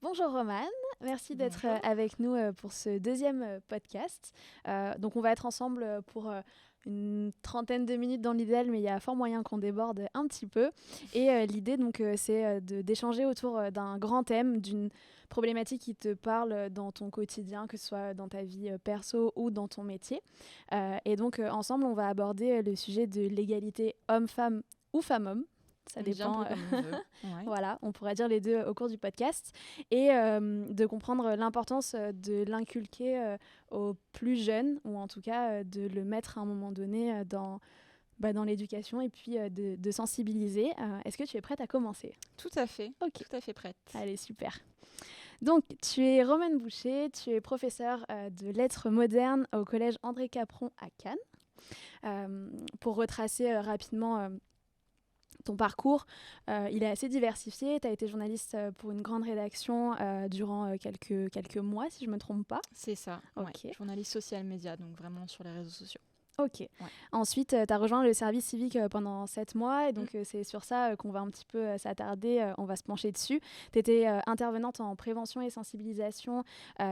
Bonjour Romane, merci d'être Bonjour. avec nous pour ce deuxième podcast. Donc on va être ensemble pour une trentaine de minutes dans l'idéal, mais il y a fort moyen qu'on déborde un petit peu. Et l'idée donc c'est d'échanger autour d'un grand thème, d'une problématique qui te parle dans ton quotidien, que ce soit dans ta vie perso ou dans ton métier. Et donc ensemble on va aborder le sujet de l'égalité homme-femme ou femme-homme. Ça On dit un dépend. peu comme on veut. Ouais. Voilà, on pourra dire les deux au cours du podcast. Et de comprendre l'importance de l'inculquer aux plus jeunes, ou en tout cas de le mettre à un moment donné dans l'éducation et puis de sensibiliser. Est-ce que tu es prête à commencer? Tout à fait. Ok, Tout à fait prête. allez, super. Donc, tu es Romane Boucher, tu es professeure de lettres modernes au collège André Capron à Cannes. Pour retracer rapidement ton parcours, il est assez diversifié. Tu as été journaliste pour une grande rédaction durant quelques mois, si je ne me trompe pas. C'est ça. Ok. Ouais. Journaliste social média, donc vraiment sur les réseaux sociaux. Ok. Ouais. Ensuite, tu as rejoint le service civique pendant 7 mois. Et donc, c'est sur ça qu'on va un petit peu s'attarder. On va se pencher dessus. Tu étais intervenante en prévention et sensibilisation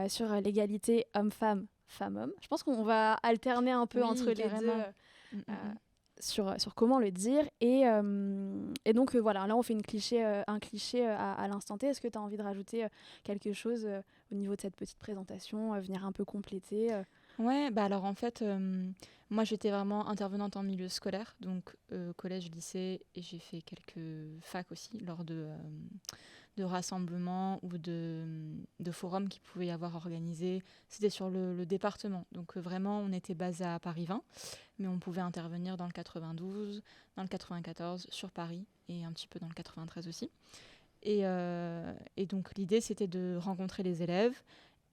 sur l'égalité homme-femme, femme-homme. Je pense qu'on va alterner un peu Oui, entre carrément. les deux. Sur comment le dire. Et donc, voilà, là, on fait un cliché à l'instant T. Est-ce que tu as envie de rajouter quelque chose au niveau de cette petite présentation, venir un peu compléter Ouais, bah alors en fait, moi j'étais vraiment intervenante en milieu scolaire, donc collège, lycée, et j'ai fait quelques facs aussi lors de rassemblements ou de forums qui pouvaient y avoir organisés. C'était sur le département, donc vraiment on était basé à Paris 20, mais on pouvait intervenir dans le 92, dans le 94, sur Paris, et un petit peu dans le 93 aussi. Et donc l'idée c'était de rencontrer les élèves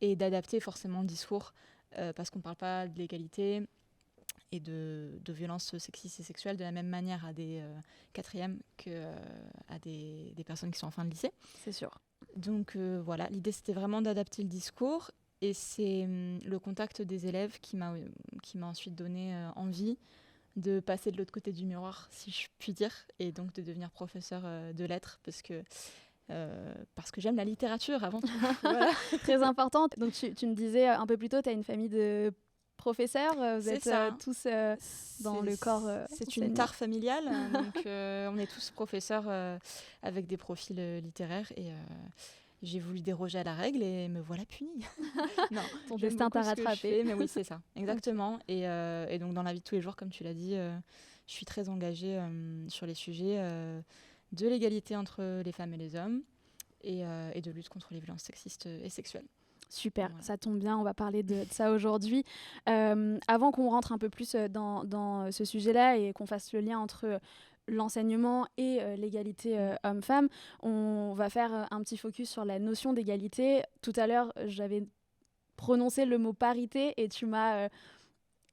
et d'adapter forcément le discours parce qu'on ne parle pas de l'égalité et de violences sexistes et sexuelles de la même manière à des quatrièmes qu'à des personnes qui sont en fin de lycée. C'est sûr. Donc voilà, l'idée c'était vraiment d'adapter le discours et c'est le contact des élèves qui m'a ensuite donné envie de passer de l'autre côté du miroir, si je puis dire, et donc de devenir professeur de lettres parce que j'aime la littérature avant tout. Voilà. Très importante. Donc, tu me disais un peu plus tôt, tu as une famille de professeurs. Vous C'est êtes ça. tous dans le corps C'est une enseignant. tare familiale, donc on est tous professeurs avec des profils littéraires et j'ai voulu déroger à la règle et me voilà punie. Non, Ton j'aime destin t'a beaucoup ce que je rattrapé. fais, mais oui, c'est ça, exactement. Et donc dans la vie de tous les jours, comme tu l'as dit, je suis très engagée sur les sujets de l'égalité entre les femmes et les hommes et de lutte contre les violences sexistes et sexuelles. Super, Voilà. ça tombe bien, on va parler de ça aujourd'hui. Avant qu'on rentre un peu plus dans ce sujet-là et qu'on fasse le lien entre l'enseignement et l'égalité homme-femme, on va faire un petit focus sur la notion d'égalité. Tout à l'heure, j'avais prononcé le mot parité et tu m'as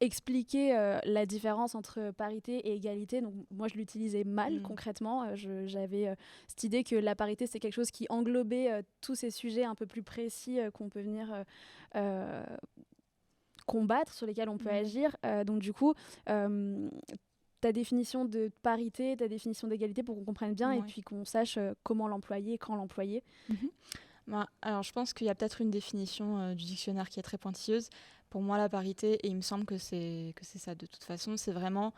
expliqué la différence entre parité et égalité. Donc moi, je l'utilisais mal concrètement. J'avais cette idée que la parité, c'est quelque chose qui englobait tous ces sujets un peu plus précis qu'on peut venir combattre, sur lesquels on peut agir. Donc du coup, ta définition de parité, ta définition d'égalité pour qu'on comprenne bien et puis qu'on sache comment l'employer, quand l'employer. Alors, je pense qu'il y a peut-être une définition du dictionnaire qui est très pointilleuse. Pour moi, la parité, et il me semble que c'est ça de toute façon, c'est vraiment,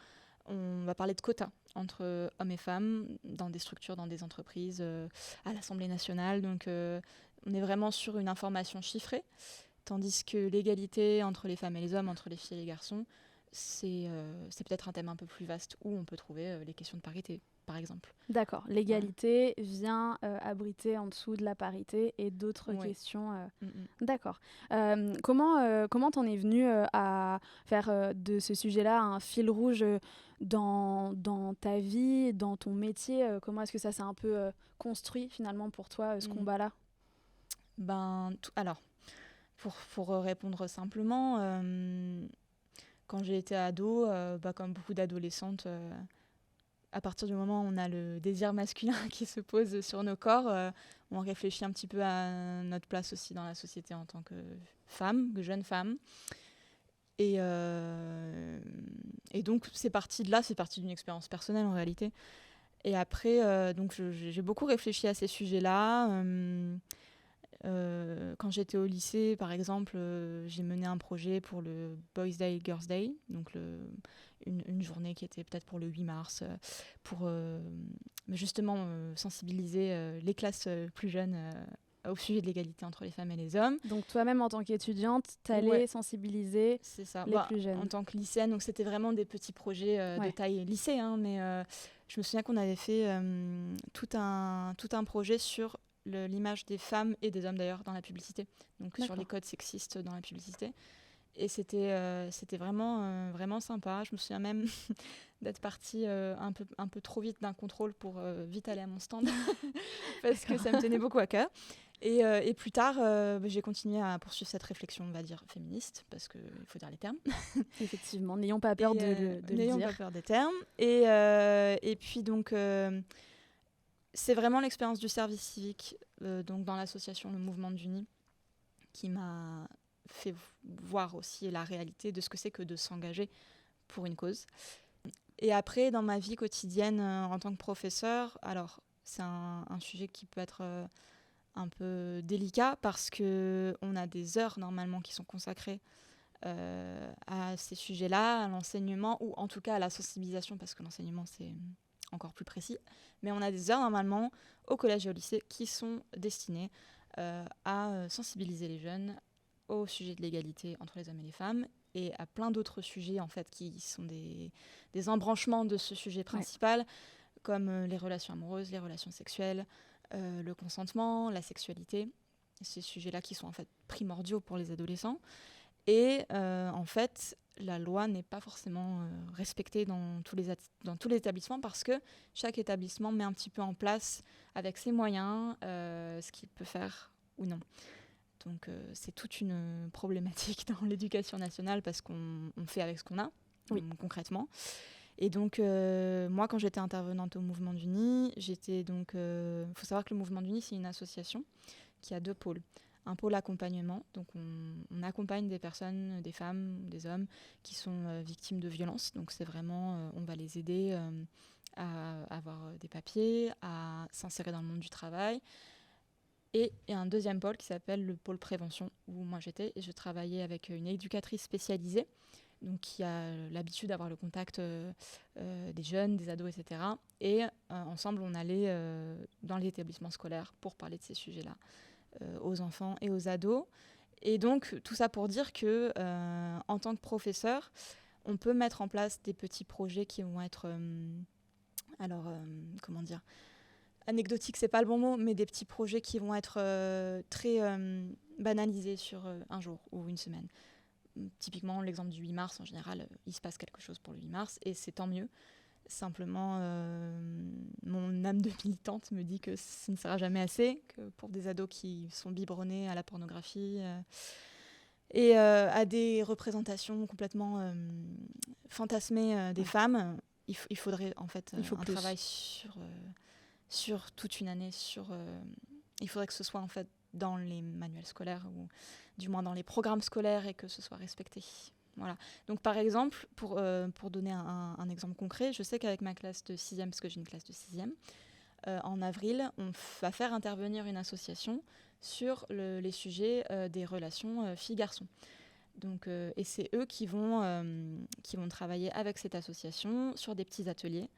on va parler de quotas entre hommes et femmes dans des structures, dans des entreprises, à l'Assemblée nationale. Donc, on est vraiment sur une information chiffrée, tandis que l'égalité entre les femmes et les hommes, entre les filles et les garçons, c'est peut-être un thème un peu plus vaste où on peut trouver les questions de parité, par exemple. D'accord, l'égalité vient abriter en dessous de la parité et d'autres questions. D'accord. Comment t'en es venue à faire de ce sujet-là un fil rouge dans ta vie, dans ton métier Comment est-ce que ça s'est un peu construit finalement pour toi, ce combat-là? Alors, pour répondre simplement, quand j'ai été ado, comme beaucoup d'adolescentes, à partir du moment où on a le désir masculin qui se pose sur nos corps, on réfléchit un petit peu à notre place aussi dans la société en tant que femme, que jeune femme. Et donc, c'est parti de là, c'est parti d'une expérience personnelle en réalité. Et après, donc j'ai beaucoup réfléchi à ces sujets-là. Quand j'étais au lycée, par exemple, j'ai mené un projet pour le Boys Day, Girls Day, donc une journée qui était peut-être pour le 8 mars, pour justement sensibiliser les classes plus jeunes au sujet de l'égalité entre les femmes et les hommes. Donc toi-même, en tant qu'étudiante, t'allais sensibiliser c'est ça. les plus jeunes. En tant que lycéenne, donc c'était vraiment des petits projets de taille lycée, hein, mais je me souviens qu'on avait fait tout un projet sur l'image des femmes et des hommes d'ailleurs dans la publicité, donc sur les codes sexistes dans la publicité. Et c'était vraiment sympa. Je me souviens même d'être partie un peu trop vite d'un contrôle pour vite aller à mon stand parce que ça me tenait beaucoup à cœur. Et plus tard, j'ai continué à poursuivre cette réflexion, on va dire, féministe, parce qu'il faut dire les termes. Effectivement, n'ayons pas peur de le dire. N'ayons pas peur des termes. Et puis donc, c'est vraiment l'expérience du service civique, donc dans l'association Le Mouvement d'Unis, qui m'a fait voir aussi la réalité de ce que c'est que de s'engager pour une cause. Et après, dans ma vie quotidienne en tant que professeur, alors c'est un sujet qui peut être un peu délicat parce qu'on a des heures normalement qui sont consacrées à ces sujets-là, à l'enseignement ou en tout cas à la sensibilisation parce que l'enseignement c'est encore plus précis. Mais on a des heures normalement au collège et au lycée qui sont destinées à sensibiliser les jeunes au sujet de l'égalité entre les hommes et les femmes et à plein d'autres sujets en fait qui sont des embranchements de ce sujet principal comme les relations amoureuses, les relations sexuelles, le consentement, la sexualité, ces sujets-là qui sont en fait primordiaux pour les adolescents. Et en fait, la loi n'est pas forcément respectée dans tous les établissements parce que chaque établissement met un petit peu en place avec ses moyens ce qu'il peut faire ou non. Donc c'est toute une problématique dans l'éducation nationale parce qu'on fait avec ce qu'on a, concrètement. Et donc, moi, quand j'étais intervenante au Mouvement d'Unis, faut savoir que le Mouvement d'Unis, c'est une association qui a 2 pôles. Un pôle accompagnement, donc on accompagne des personnes, des femmes, des hommes qui sont victimes de violences. Donc c'est vraiment, on va les aider à avoir des papiers, à s'insérer dans le monde du travail. Et il y a un deuxième pôle qui s'appelle le pôle prévention, où moi j'étais et je travaillais avec une éducatrice spécialisée, donc qui a l'habitude d'avoir le contact des jeunes, des ados, etc. Et ensemble, on allait dans les établissements scolaires pour parler de ces sujets-là aux enfants et aux ados. Et donc, tout ça pour dire que en tant que professeur, on peut mettre en place des petits projets qui vont être, comment dire, anecdotiques, c'est pas le bon mot, mais des petits projets qui vont être très banalisés sur un jour ou une semaine. Typiquement, l'exemple du 8 mars, en général, il se passe quelque chose pour le 8 mars et c'est tant mieux. Simplement, mon âme de militante me dit que ce ne sera jamais assez, que pour des ados qui sont biberonnés à la pornographie et à des représentations complètement fantasmées des femmes, il faudrait en fait un travail sur toute une année. Il faudrait que ce soit en fait dans les manuels scolaires ou du moins dans les programmes scolaires et que ce soit respecté. Voilà. Donc par exemple, pour donner un exemple concret, je sais qu'avec ma classe de 6e, parce que j'ai une classe de 6e, en avril, on va faire intervenir une association sur les sujets des relations filles-garçons. Donc, et c'est eux qui vont travailler avec cette association sur des petits ateliers.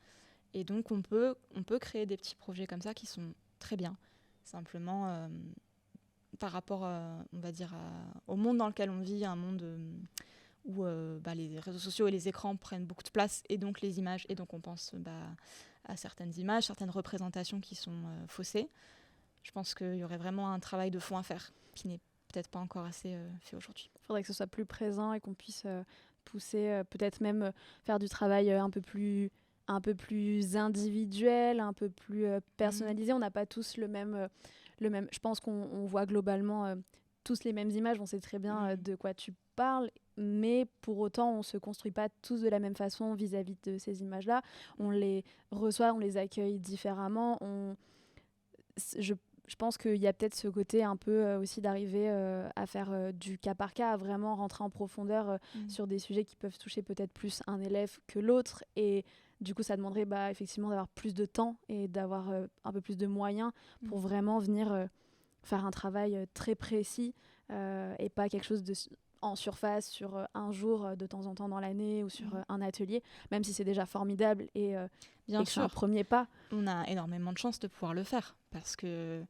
Et donc on peut créer des petits projets comme ça qui sont très bien. Simplement, par rapport, on va dire, au monde dans lequel on vit, un monde où les réseaux sociaux et les écrans prennent beaucoup de place, et donc les images, et donc on pense à certaines images, certaines représentations qui sont faussées. Je pense qu'il y aurait vraiment un travail de fond à faire, qui n'est peut-être pas encore assez fait aujourd'hui. Il faudrait que ce soit plus présent et qu'on puisse pousser, peut-être même faire du travail un peu plus individuel, un peu plus personnalisé. On n'a pas tous le même. Je pense qu'on voit globalement tous les mêmes images. On sait très bien de quoi tu parles, mais pour autant, on ne se construit pas tous de la même façon vis-à-vis de ces images-là. On les reçoit, on les accueille différemment. Je pense qu'il y a peut-être ce côté un peu aussi d'arriver à faire du cas par cas, à vraiment rentrer en profondeur sur des sujets qui peuvent toucher peut-être plus un élève que l'autre. Et du coup, ça demanderait effectivement d'avoir plus de temps et d'avoir un peu plus de moyens pour vraiment venir faire un travail très précis et pas quelque chose en surface sur un jour de temps en temps dans l'année ou sur un atelier, même si c'est déjà formidable et Bien que c'est un sûr, premier pas. on a énormément de chance de pouvoir le faire parce que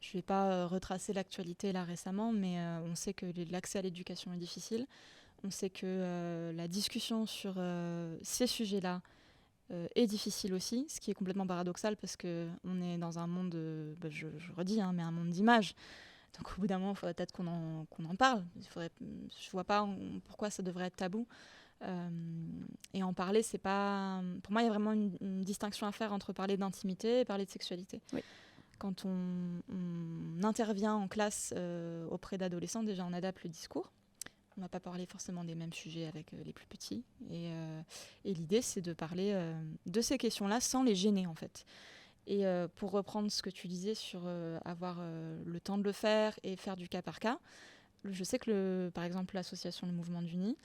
je ne vais pas retracer l'actualité là récemment, mais on sait que l'accès à l'éducation est difficile. On sait que la discussion sur ces sujets-là est difficile aussi, ce qui est complètement paradoxal parce qu'on est dans un monde, je redis, mais un monde d'image. Donc au bout d'un moment, il faudrait peut-être qu'on en parle. Je ne vois pas pourquoi ça devrait être tabou. Et en parler, c'est pas... Pour moi, il y a vraiment une distinction à faire entre parler d'intimité et parler de sexualité. Oui. Quand on intervient en classe auprès d'adolescents, déjà on adapte le discours. On ne va pas parler forcément des mêmes sujets avec les plus petits. Et l'idée, c'est de parler de ces questions-là sans les gêner, en fait. Et pour reprendre ce que tu disais sur avoir le temps de le faire et faire du cas par cas, je sais que, par exemple, l'association Le Mouvement d'Uni,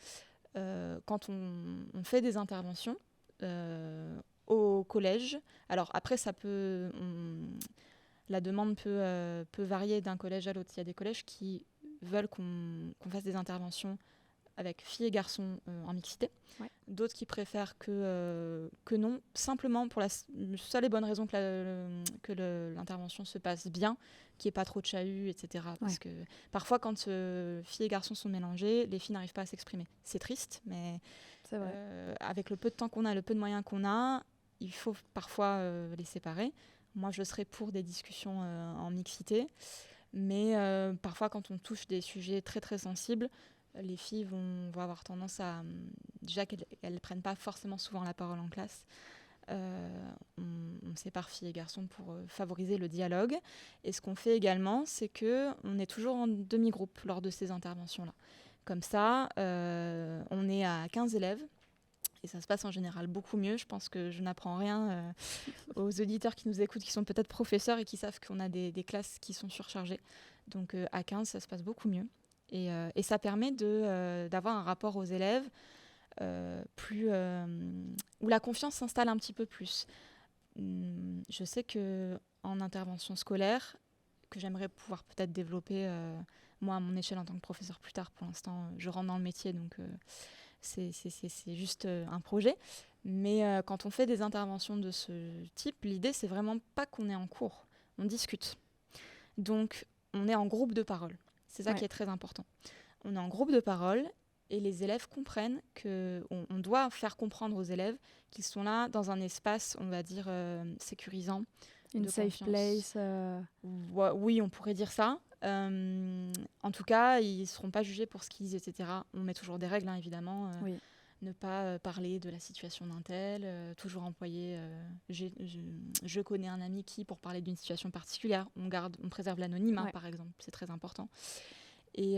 quand on fait des interventions au collège, alors après, la demande peut varier d'un collège à l'autre. Il y a des collèges qui veulent qu'on fasse des interventions avec filles et garçons en mixité. Ouais. D'autres qui préfèrent que non, simplement pour la seule et bonne raison que l'intervention se passe bien, qu'il n'y ait pas trop de chahut, etc. Parce que parfois, quand filles et garçons sont mélangés, les filles n'arrivent pas à s'exprimer. C'est triste, mais c'est vrai. avec le peu de temps qu'on a, le peu de moyens qu'on a, il faut parfois les séparer. Moi, je serais pour des discussions en mixité, mais parfois, quand on touche des sujets très très sensibles, les filles vont avoir tendance à... Déjà qu'elles ne prennent pas forcément souvent la parole en classe. On sépare filles et garçons pour favoriser le dialogue. Et ce qu'on fait également, c'est qu'on est toujours en demi-groupe lors de ces interventions-là. Comme ça, on est à 15 élèves. Et ça se passe en général beaucoup mieux. Je pense que je n'apprends rien aux auditeurs qui nous écoutent, qui sont peut-être professeurs et qui savent qu'on a des classes qui sont surchargées. Donc à 15, ça se passe beaucoup mieux. Et ça permet d'avoir un rapport aux élèves où la confiance s'installe un petit peu plus. Je sais qu'en intervention scolaire, que j'aimerais pouvoir peut-être développer, moi, à mon échelle en tant que professeur plus tard, pour l'instant, je rentre dans le métier, donc c'est juste un projet. Mais quand on fait des interventions de ce type, l'idée, c'est vraiment pas qu'on est en cours, on discute. Donc, on est en groupe de parole. C'est ça qui est très important. On est en groupe de parole et les élèves comprennent qu'on doit faire comprendre aux élèves qu'ils sont là dans un espace, on va dire, sécurisant. Une safe place. Oui, on pourrait dire ça. En tout cas, ils ne seront pas jugés pour ce qu'ils disent, etc. On met toujours des règles, évidemment. Oui. Ne pas parler de la situation d'un tel, toujours employer je connais un ami qui, pour parler d'une situation particulière, on préserve l'anonymat, par exemple, c'est très important. Et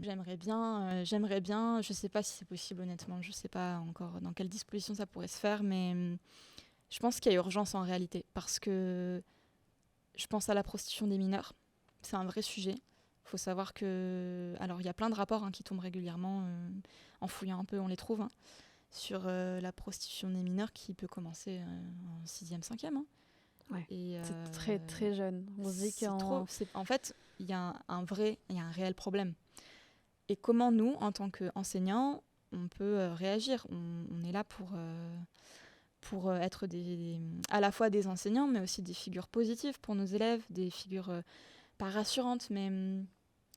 j'aimerais bien, je ne sais pas si c'est possible honnêtement, je ne sais pas encore dans quelles dispositions ça pourrait se faire, mais je pense qu'il y a urgence en réalité, parce que je pense à la prostitution des mineurs, c'est un vrai sujet. Il faut savoir que... Alors, il y a plein de rapports qui tombent régulièrement, en fouillant un peu, on les trouve, sur la prostitution des mineurs qui peut commencer en 6e, 5e. Ouais. C'est très, très jeune. On se dit en fait, il y a un réel problème. Et comment nous, en tant qu'enseignants, on peut réagir ? On est là pour être à la fois des enseignants, mais aussi des figures positives pour nos élèves, des figures... pas rassurante, mais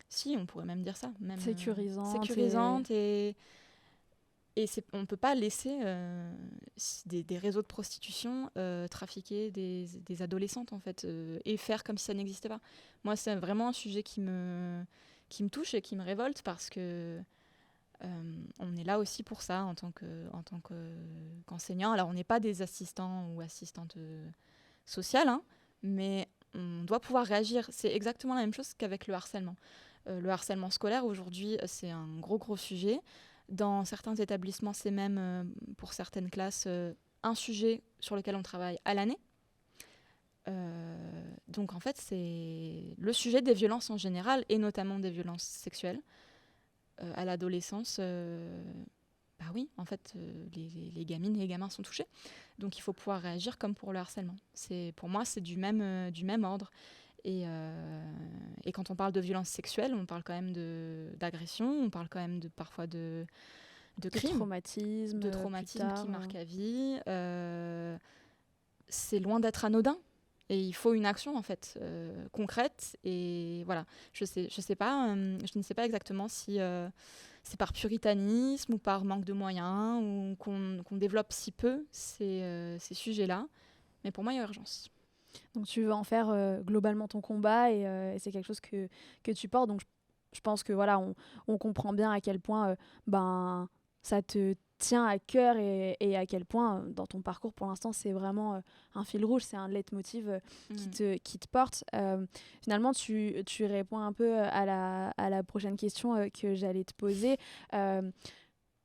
si, on pourrait même dire ça. Même, sécurisante et on ne peut pas laisser des réseaux de prostitution trafiquer des adolescentes, en fait, et faire comme si ça n'existait pas. Moi, c'est vraiment un sujet qui me touche et qui me révolte parce que on est là aussi pour ça en tant qu'enseignant. Alors, on n'est pas des assistants ou assistantes sociales, mais on doit pouvoir réagir. C'est exactement la même chose qu'avec le harcèlement. Le harcèlement scolaire, aujourd'hui, c'est un gros sujet. Dans certains établissements, c'est même, pour certaines classes, un sujet sur lequel on travaille à l'année. Donc, en fait, c'est le sujet des violences en général, et notamment des violences sexuelles. À l'adolescence, oui, en fait, les gamines et les gamins sont touchés. Donc, il faut pouvoir réagir comme pour le harcèlement. Pour moi, c'est du même ordre. Et quand on parle de violence sexuelle, on parle quand même d'agression, on parle quand même parfois de crimes, de traumatismes qui marquent à vie. C'est loin d'être anodin. Et il faut une action en fait concrète. Et voilà, je sais pas, je ne sais pas exactement si c'est par puritanisme ou par manque de moyens ou qu'on développe si peu ces sujets-là. Mais pour moi, il y a urgence. Donc tu veux en faire globalement ton combat et c'est quelque chose que tu portes. Donc je pense que voilà, on comprend bien à quel point ça te tient à cœur et à quel point dans ton parcours pour l'instant c'est vraiment un fil rouge, c'est un leitmotiv qui te porte. Finalement tu réponds un peu à la prochaine question que j'allais te poser.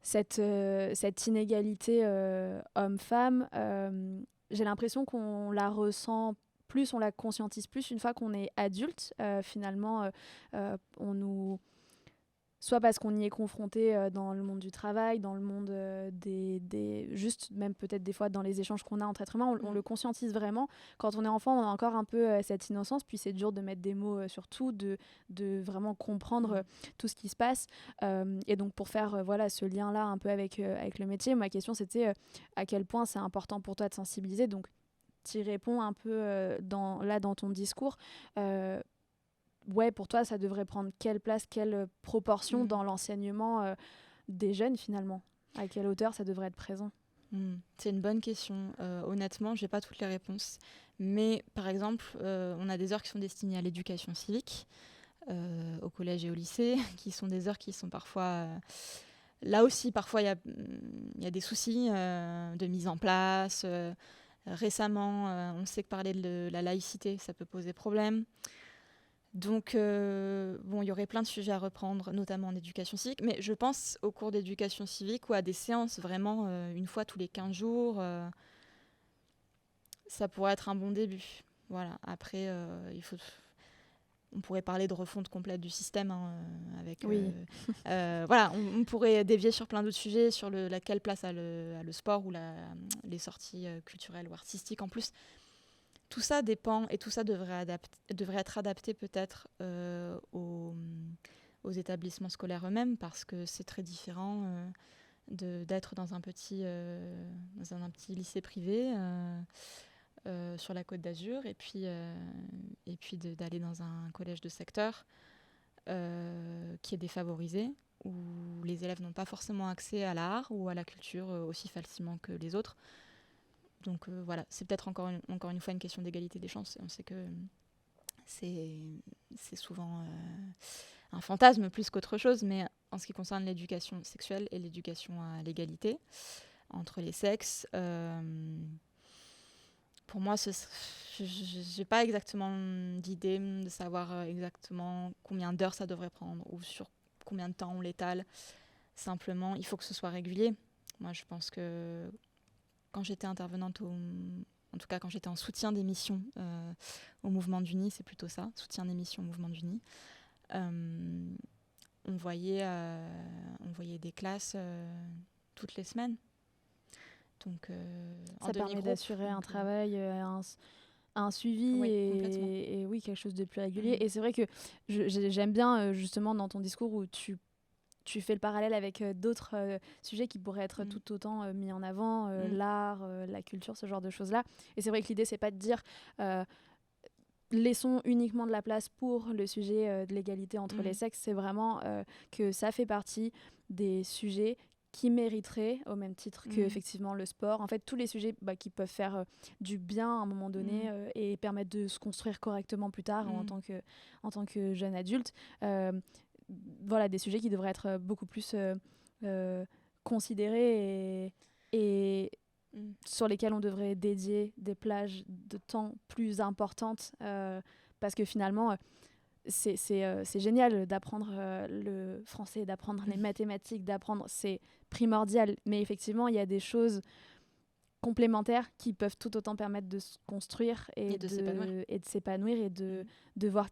Cette inégalité homme-femme, j'ai l'impression qu'on la ressent plus, on la conscientise plus une fois qu'on est adulte. Finalement, on nous... Soit parce qu'on y est confronté dans le monde du travail, dans le monde juste même peut-être des fois dans les échanges qu'on a entre êtres humains, on le conscientise vraiment. Quand on est enfant, on a encore un peu cette innocence, puis c'est dur de mettre des mots sur tout, de vraiment comprendre tout ce qui se passe. Et donc pour faire voilà, ce lien-là un peu avec le métier, ma question c'était à quel point c'est important pour toi de sensibiliser. Donc tu y réponds un peu dans ton discours. Ouais, pour toi, ça devrait prendre quelle place, quelle proportion dans l'enseignement des jeunes finalement? À quelle hauteur ça devrait être présent? C'est une bonne question. Honnêtement, je n'ai pas toutes les réponses. Mais par exemple, on a des heures qui sont destinées à l'éducation civique, au collège et au lycée, qui sont des heures qui sont parfois... là aussi, parfois, il y a des soucis de mise en place. Récemment, on sait que parler de la laïcité, ça peut poser problème. Donc, il y aurait plein de sujets à reprendre, notamment en éducation civique. Mais je pense au cours d'éducation civique ou à des séances vraiment une fois tous les 15 jours. Ça pourrait être un bon début. Voilà. Après, on pourrait parler de refonte complète du système. Voilà, on pourrait dévier sur plein d'autres sujets, sur quelle place a le sport ou les sorties culturelles ou artistiques en plus. Tout ça dépend et tout ça devrait être adapté peut-être aux établissements scolaires eux-mêmes parce que c'est très différent d'être dans un petit lycée privé sur la Côte d'Azur et puis d'aller dans un collège de secteur qui est défavorisé où les élèves n'ont pas forcément accès à l'art ou à la culture aussi facilement que les autres. Donc voilà, c'est peut-être encore une fois une question d'égalité des chances. Et on sait que c'est souvent un fantasme plus qu'autre chose, mais en ce qui concerne l'éducation sexuelle et l'éducation à l'égalité entre les sexes, pour moi, je n'ai pas exactement d'idée de savoir exactement combien d'heures ça devrait prendre ou sur combien de temps on l'étale. Simplement, il faut que ce soit régulier. Moi, je pense que quand j'étais intervenante, en tout cas quand j'étais en soutien des missions au Mouvement d'Uni, c'est plutôt ça, soutien des missions au Mouvement d'Uni, on voyait des classes toutes les semaines. Donc, ça permet d'assurer un travail, un suivi oui, et oui, quelque chose de plus régulier. Et c'est vrai que j'aime bien justement dans ton discours où tu fais le parallèle avec d'autres sujets qui pourraient être tout autant mis en avant, l'art, la culture, ce genre de choses-là. Et c'est vrai que l'idée, c'est pas de dire laissons uniquement de la place pour le sujet de l'égalité entre les sexes. C'est vraiment que ça fait partie des sujets qui mériteraient, au même titre que effectivement le sport, en fait tous les sujets qui peuvent faire du bien à un moment donné et permettre de se construire correctement plus tard en tant que jeune adulte. Voilà, des sujets qui devraient être beaucoup plus considérés et sur lesquels on devrait dédier des plages de temps plus importantes parce que finalement c'est génial d'apprendre le français, d'apprendre les mathématiques, c'est primordial, mais effectivement il y a des choses complémentaires qui peuvent tout autant permettre de se construire et de s'épanouir et de voir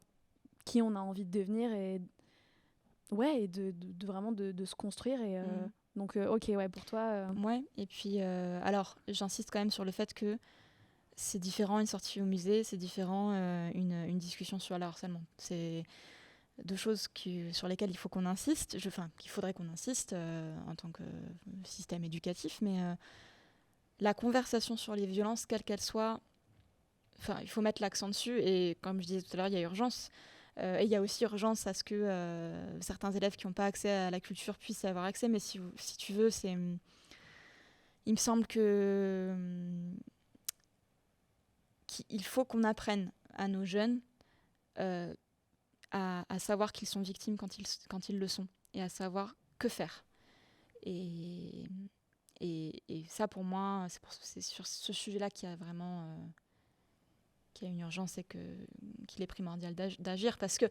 qui on a envie de devenir et de vraiment de se construire et donc ok, ouais, pour toi ouais, et puis alors j'insiste quand même sur le fait que c'est différent une sortie au musée, c'est différent une discussion sur le harcèlement. C'est deux choses sur lesquelles il faut qu'on insiste, qu'il faudrait qu'on insiste en tant que système éducatif, mais la conversation sur les violences, quelle qu'elle soit, il faut mettre l'accent dessus, et comme je disais tout à l'heure, il y a urgence. Et il y a aussi urgence à ce que certains élèves qui n'ont pas accès à la culture puissent y avoir accès, mais si tu veux, il me semble qu'il faut qu'on apprenne à nos jeunes à savoir qu'ils sont victimes quand ils le sont, et à savoir que faire. Et ça, pour moi, c'est sur ce sujet-là qu'il y a vraiment qu'il y a une urgence et qu'il est primordial d'agir, parce que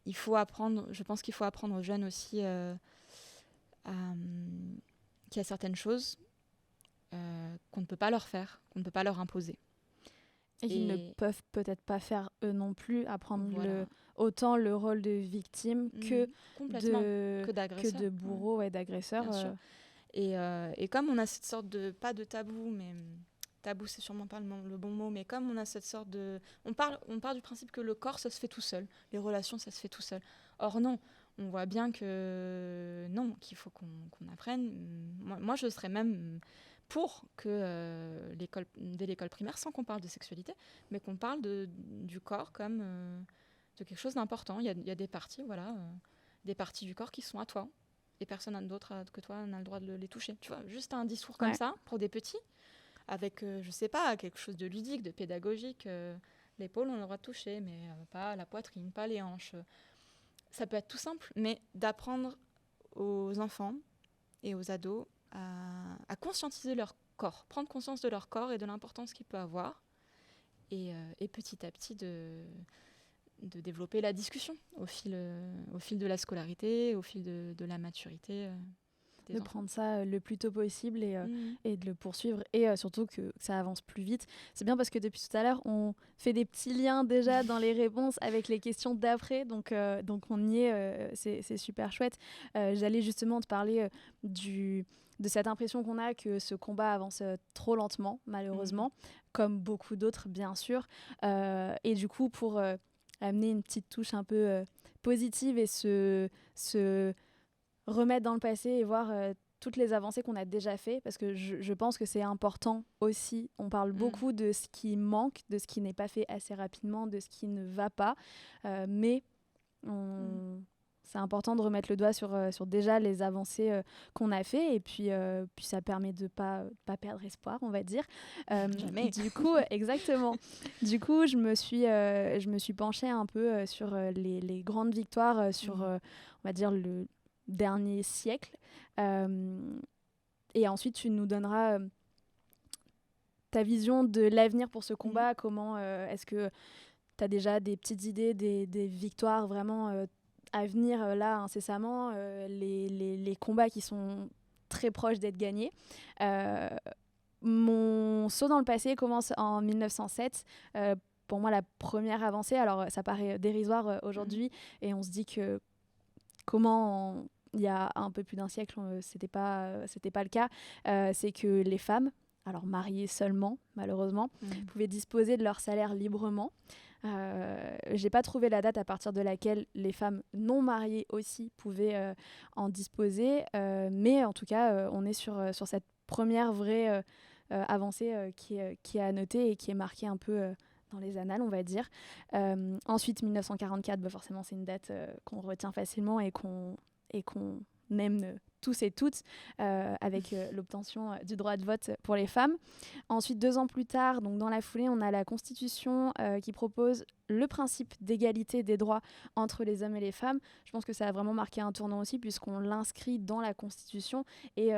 il faut apprendre, je pense qu'il faut apprendre aux jeunes aussi qu'il y a certaines choses qu'on ne peut pas leur faire, qu'on ne peut pas leur imposer. Et qu'ils ne peuvent peut-être pas faire eux non plus, apprendre voilà. autant le rôle de victime que de bourreau et d'agresseur. Bien sûr. Et comme on a cette sorte pas de tabou, mais tabou c'est sûrement pas le bon mot, mais comme on a cette sorte de... On part du principe que le corps, ça se fait tout seul, les relations, ça se fait tout seul. Or non, on voit bien que non, qu'il faut qu'on apprenne. Moi, je serais même pour que dès l'école primaire, sans qu'on parle de sexualité, mais qu'on parle du corps comme de quelque chose d'important. Il y a des parties, des parties du corps qui sont à toi. Et personne d'autre que toi n'a le droit de les toucher. Tu vois, juste un discours comme ça, pour des petits, avec, je sais pas, quelque chose de ludique, de pédagogique. L'épaule, on a le droit de toucher, mais pas la poitrine, pas les hanches. Ça peut être tout simple, mais d'apprendre aux enfants et aux ados à conscientiser leur corps, prendre conscience de leur corps et de l'importance qu'il peut avoir, et petit à petit de développer la discussion au fil de la scolarité, au fil de la maturité. De prendre ça le plus tôt possible et de le poursuivre, et surtout que ça avance plus vite. C'est bien parce que depuis tout à l'heure, on fait des petits liens déjà dans les réponses avec les questions d'après, donc on y est, c'est super chouette. J'allais justement te parler de cette impression qu'on a que ce combat avance trop lentement, malheureusement, comme beaucoup d'autres, bien sûr. Et du coup, pour amener une petite touche un peu positive et se remettre dans le passé et voir toutes les avancées qu'on a déjà fait, parce que je pense que c'est important aussi. On parle beaucoup de ce qui manque, de ce qui n'est pas fait assez rapidement, de ce qui ne va pas, mais c'est important de remettre le doigt sur déjà les avancées qu'on a fait, et puis ça permet de pas perdre espoir, on va dire. Jamais. Du coup, exactement. Du coup, je me suis penchée un peu sur les grandes victoires sur, on va dire, le dernier siècle. Et ensuite, tu nous donneras ta vision de l'avenir pour ce combat. Comment est-ce que tu as déjà des petites idées, des victoires vraiment à venir là incessamment, les combats qui sont très proches d'être gagnés. Mon saut dans le passé commence en 1907. Pour moi, la première avancée, alors ça paraît dérisoire aujourd'hui, et on se dit que comment il y a un peu plus d'un siècle, c'était pas le cas. C'est que les femmes, alors mariées seulement, malheureusement, pouvaient disposer de leur salaire librement. J'ai pas trouvé la date à partir de laquelle les femmes non mariées aussi pouvaient en disposer, mais en tout cas, on est sur cette première vraie avancée qui est à noter et qui est marquée un peu dans les annales, on va dire. Ensuite, 1944, forcément, c'est une date qu'on retient facilement et qu'on aime tous et toutes, avec l'obtention du droit de vote pour les femmes. Ensuite, 2 ans plus tard, donc dans la foulée, on a la Constitution qui propose le principe d'égalité des droits entre les hommes et les femmes. Je pense que ça a vraiment marqué un tournant aussi, puisqu'on l'inscrit dans la Constitution, et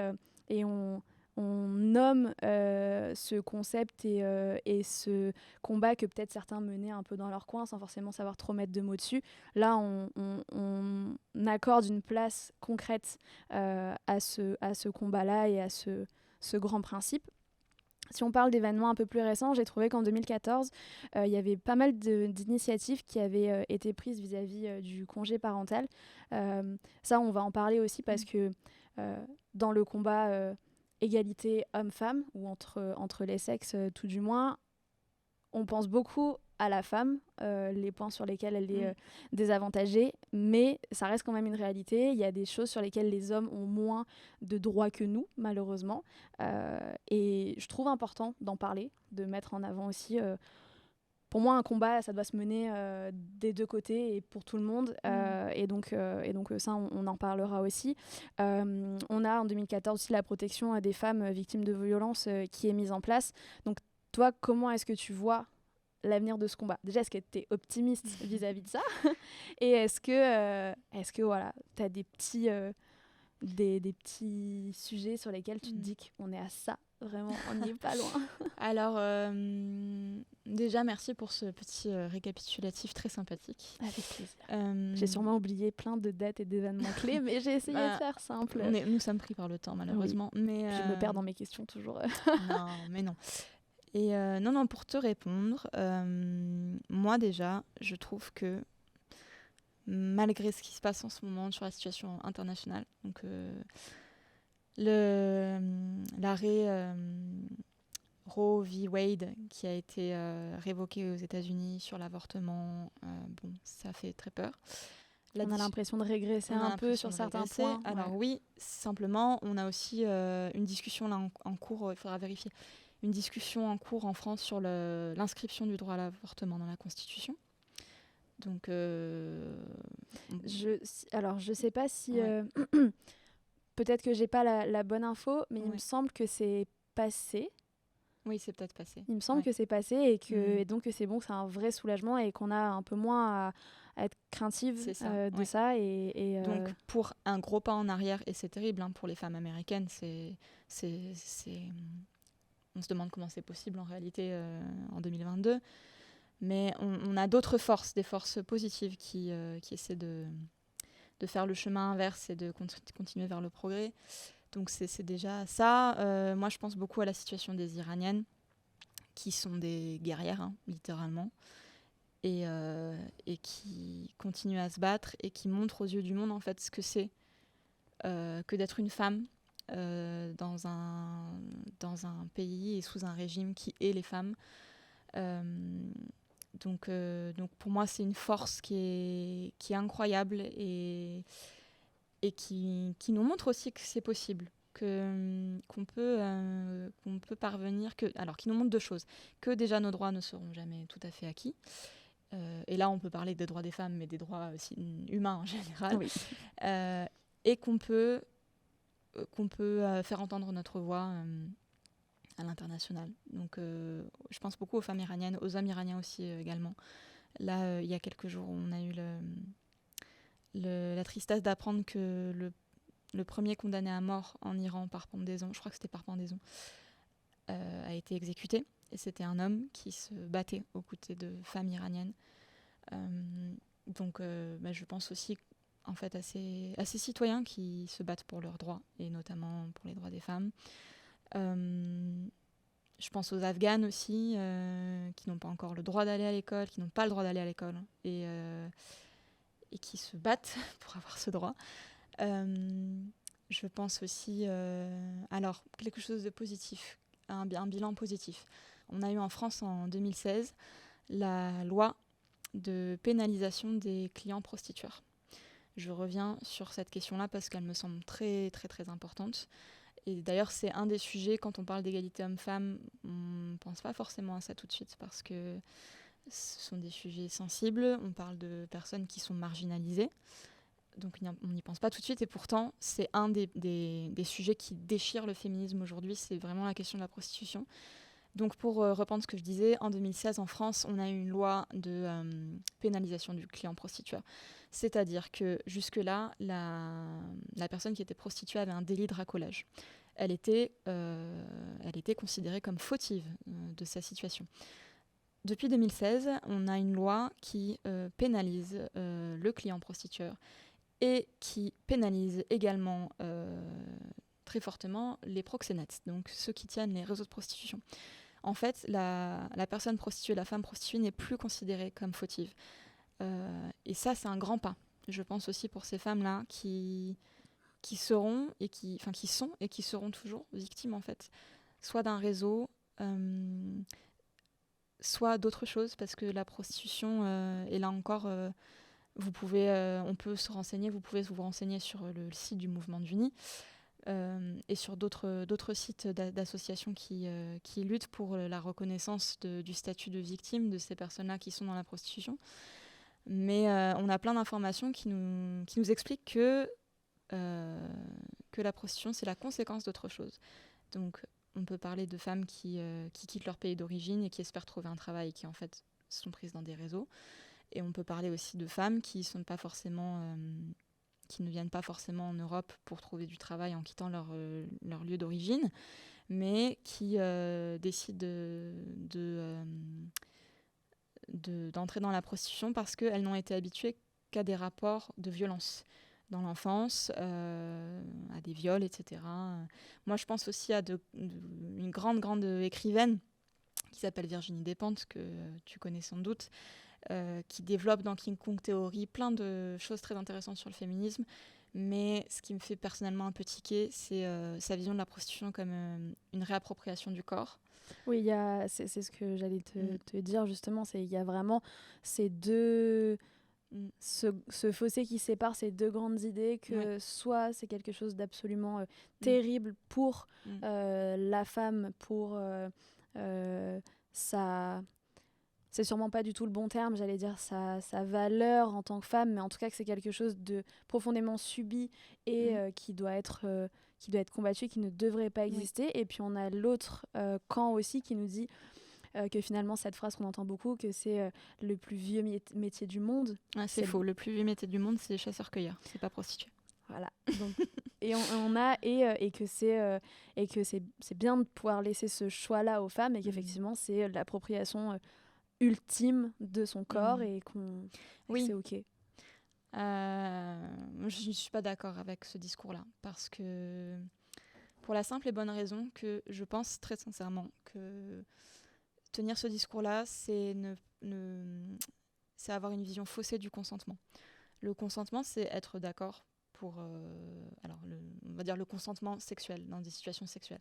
on nomme ce concept et ce combat que peut-être certains menaient un peu dans leur coin sans forcément savoir trop mettre de mots dessus. Là, on accorde une place concrète à ce combat-là et à ce grand principe. Si on parle d'événements un peu plus récents, j'ai trouvé qu'en 2014, il y avait pas mal d'initiatives qui avaient été prises vis-à-vis du congé parental. Ça, on va en parler aussi parce que dans le combat égalité homme-femme, ou entre les sexes tout du moins, on pense beaucoup à la femme, les points sur lesquels elle est désavantagée, mais ça reste quand même une réalité. Il y a des choses sur lesquelles les hommes ont moins de droits que nous, malheureusement. Et je trouve important d'en parler, de mettre en avant aussi. Pour moi, un combat, ça doit se mener des deux côtés et pour tout le monde. Et donc ça, on en parlera aussi. On a en 2014 aussi la protection des femmes victimes de violences qui est mise en place. Donc toi, comment est-ce que tu vois l'avenir de ce combat? Déjà, est-ce que tu es optimiste vis-à-vis de ça? Et est-ce que voilà, tu as des petits sujets sur lesquels tu te dis qu'on est à ça? Vraiment, on n'y est pas loin. Alors, déjà, merci pour ce petit récapitulatif très sympathique. Avec plaisir. J'ai sûrement oublié plein de dates et d'événements clés, mais j'ai essayé de faire simple. Nous sommes pris par le temps, malheureusement. Oui. Mais, je me perds dans mes questions toujours. Non, mais non. Et non, pour te répondre, moi déjà, je trouve que malgré ce qui se passe en ce moment sur la situation internationale, donc l'arrêt Roe v. Wade qui a été révoqué aux États-Unis sur l'avortement, ça fait très peur. On a l'impression de régresser un peu sur certains points. Alors oui, simplement, on a aussi une discussion là en cours, il faudra vérifier, une discussion en cours en France sur l'inscription du droit à l'avortement dans la Constitution. Donc, je sais pas si... peut-être que j'ai pas la bonne info, mais il me semble que c'est passé. Oui, c'est peut-être passé. Il me semble que c'est passé et donc que c'est bon, que c'est un vrai soulagement et qu'on a un peu moins à être craintive de ça. Donc, pour un gros pas en arrière, et c'est terrible pour les femmes américaines, on se demande comment c'est possible en réalité en 2022. Mais on a d'autres forces, des forces positives qui essaient de faire le chemin inverse et de continuer vers le progrès. Donc c'est déjà ça. Moi, je pense beaucoup à la situation des Iraniennes, qui sont des guerrières, littéralement, et qui continuent à se battre et qui montrent aux yeux du monde, en fait, ce que c'est que d'être une femme dans un pays et sous un régime qui hait les femmes. Donc pour moi, c'est une force qui est incroyable et qui nous montre aussi que c'est possible, qu'on peut parvenir, alors qui nous montre deux choses, que déjà nos droits ne seront jamais tout à fait acquis, et là on peut parler des droits des femmes, mais des droits aussi humains en général, et qu'on peut faire entendre notre voix à l'international. Donc je pense beaucoup aux femmes iraniennes, aux hommes iraniens aussi également. Là, il y a quelques jours, on a eu la tristesse d'apprendre que le premier condamné à mort en Iran par pendaison, je crois que c'était par pendaison, a été exécuté. Et c'était un homme qui se battait aux côtés de femmes iraniennes. Donc je pense aussi en fait, à ces citoyens qui se battent pour leurs droits, et notamment pour les droits des femmes. Je pense aux Afghanes aussi, qui n'ont pas encore le droit d'aller à l'école, qui n'ont pas le droit d'aller à l'école, et qui se battent pour avoir ce droit. Je pense aussi, alors, quelque chose de positif, un bilan positif. On a eu en France en 2016 la loi de pénalisation des clients prostitueurs. Je reviens sur cette question-là parce qu'elle me semble très, très, très importante. Et d'ailleurs, c'est un des sujets, quand on parle d'égalité homme-femme, on ne pense pas forcément à ça tout de suite parce que ce sont des sujets sensibles. On parle de personnes qui sont marginalisées. Donc on n'y pense pas tout de suite. Et pourtant, c'est un des sujets qui déchirent le féminisme aujourd'hui. C'est vraiment la question de la prostitution. Donc pour reprendre ce que je disais, en 2016, en France, on a eu une loi de pénalisation du client prostitueur. C'est-à-dire que jusque-là, la personne qui était prostituée avait un délit de racolage. Elle était considérée comme fautive de sa situation. Depuis 2016, on a une loi qui pénalise le client prostitueur et qui pénalise également très fortement les proxénètes, donc ceux qui tiennent les réseaux de prostitution. En fait, la personne prostituée, la femme prostituée n'est plus considérée comme fautive. Et ça, c'est un grand pas. Je pense aussi pour ces femmes-là qui qui seront qui sont et qui seront toujours victimes en fait, soit d'un réseau, soit d'autres choses, parce que la prostitution, et là encore, on peut se renseigner, vous pouvez vous renseigner sur le site du Mouvement d'Uni, et sur d'autres sites d'associations qui luttent pour la reconnaissance du statut de victime de ces personnes-là qui sont dans la prostitution. Mais on a plein d'informations qui nous expliquent que la prostitution, c'est la conséquence d'autre chose. Donc, on peut parler de femmes qui quittent leur pays d'origine et qui espèrent trouver un travail et qui, en fait, sont prises dans des réseaux. Et on peut parler aussi de femmes qui ne viennent pas forcément en Europe pour trouver du travail en quittant leur lieu d'origine, mais qui décident d'entrer dans la prostitution parce qu'elles n'ont été habituées qu'à des rapports de violence dans l'enfance, à des viols, etc. Moi, je pense aussi à une grande écrivaine qui s'appelle Virginie Despentes, que tu connais sans doute, qui développe dans King Kong Theory plein de choses très intéressantes sur le féminisme. Mais ce qui me fait personnellement un peu tiquer, c'est sa vision de la prostitution comme une réappropriation du corps. Oui, c'est ce que j'allais te dire justement, il y a vraiment ces deux... Ce fossé qui sépare ces deux grandes idées, que soit c'est quelque chose d'absolument terrible pour la femme, pour sa... C'est sûrement pas du tout le bon terme, j'allais dire sa valeur en tant que femme, mais en tout cas que c'est quelque chose de profondément subi et qui doit être combattu, qui ne devrait pas exister. Et puis on a l'autre camp aussi qui nous dit que finalement cette phrase qu'on entend beaucoup, que c'est le plus vieux métier du monde. Ah, c'est faux, le plus vieux métier du monde, c'est chasseur-cueilleur, c'est pas prostitué. Voilà. Donc, et que c'est bien de pouvoir laisser ce choix-là aux femmes, et qu'effectivement c'est l'appropriation ultime de son corps et que c'est ok. Je ne suis pas d'accord avec ce discours-là, parce que pour la simple et bonne raison que je pense très sincèrement que tenir ce discours-là, c'est avoir une vision faussée du consentement. Le consentement, c'est être d'accord pour... on va dire le consentement sexuel, dans des situations sexuelles.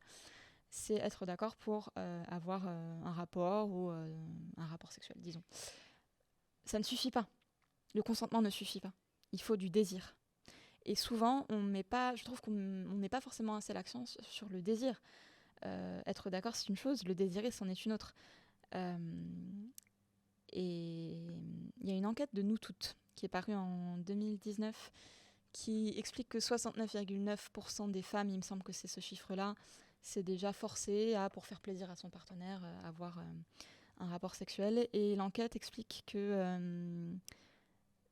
C'est être d'accord pour avoir un rapport ou un rapport sexuel, disons. Ça ne suffit pas. Le consentement ne suffit pas. Il faut du désir. Et souvent, je trouve qu'on ne met pas forcément assez l'accent sur le désir. Être d'accord, c'est une chose, le désirer, c'en est une autre. Et il y a une enquête de Nous Toutes qui est parue en 2019 qui explique que 69,9% des femmes, il me semble que c'est ce chiffre-là, c'est déjà forcé pour faire plaisir à son partenaire, avoir un rapport sexuel. Et l'enquête explique que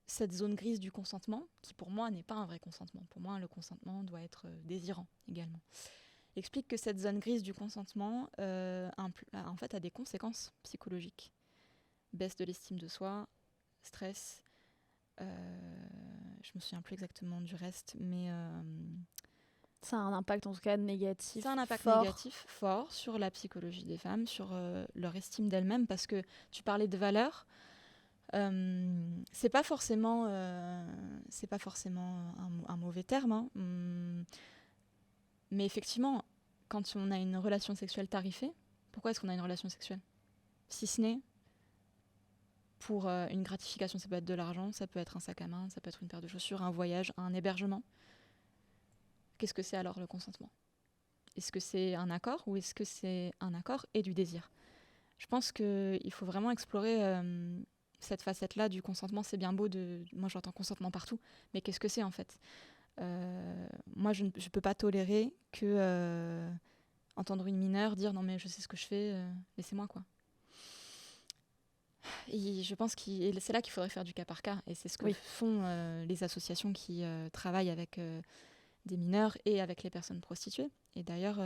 cette zone grise du consentement, qui pour moi n'est pas un vrai consentement, pour moi le consentement doit être désirant également, explique que cette zone grise du consentement en fait a des conséquences psychologiques. Baisse de l'estime de soi, stress, je me souviens plus exactement du reste, mais... ça a un impact en tout cas négatif. Ça a un impact négatif fort sur la psychologie des femmes, sur leur estime d'elles-mêmes, parce que tu parlais de valeurs. C'est pas forcément un mauvais terme, hein. Mais effectivement, quand on a une relation sexuelle tarifée, pourquoi est-ce qu'on a une relation sexuelle ? Si ce n'est pour une gratification, ça peut être de l'argent, ça peut être un sac à main, ça peut être une paire de chaussures, un voyage, un hébergement. Qu'est-ce que c'est alors le consentement ? Est-ce que c'est un accord ou est-ce que c'est un accord et du désir ? Je pense qu'il faut vraiment explorer cette facette-là du consentement. C'est bien beau moi j'entends consentement partout, mais qu'est-ce que c'est en fait ? Moi je ne peux pas tolérer que entendre une mineure dire non mais je sais ce que je fais, laissez-moi quoi. Et je pense que c'est là qu'il faudrait faire du cas par cas, et c'est ce que font les associations qui travaillent avec des mineurs et avec les personnes prostituées. Et d'ailleurs,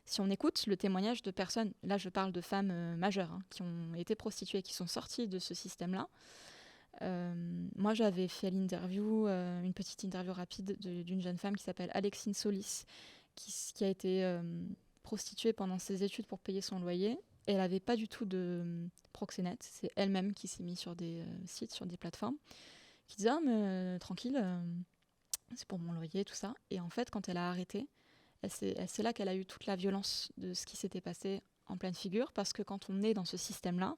si on écoute le témoignage de personnes, là je parle de femmes majeures qui ont été prostituées, qui sont sorties de ce système-là. Moi j'avais fait une petite interview rapide d'une jeune femme qui s'appelle Alexine Solis, qui a été prostituée pendant ses études pour payer son loyer. Elle n'avait pas du tout de proxénète, c'est elle-même qui s'est mise sur des sites, sur des plateformes, qui disait « Ah mais tranquille, c'est pour mon loyer, tout ça. Et en fait, quand elle a arrêté, c'est là qu'elle a eu toute la violence de ce qui s'était passé en pleine figure, parce que quand on est dans ce système-là,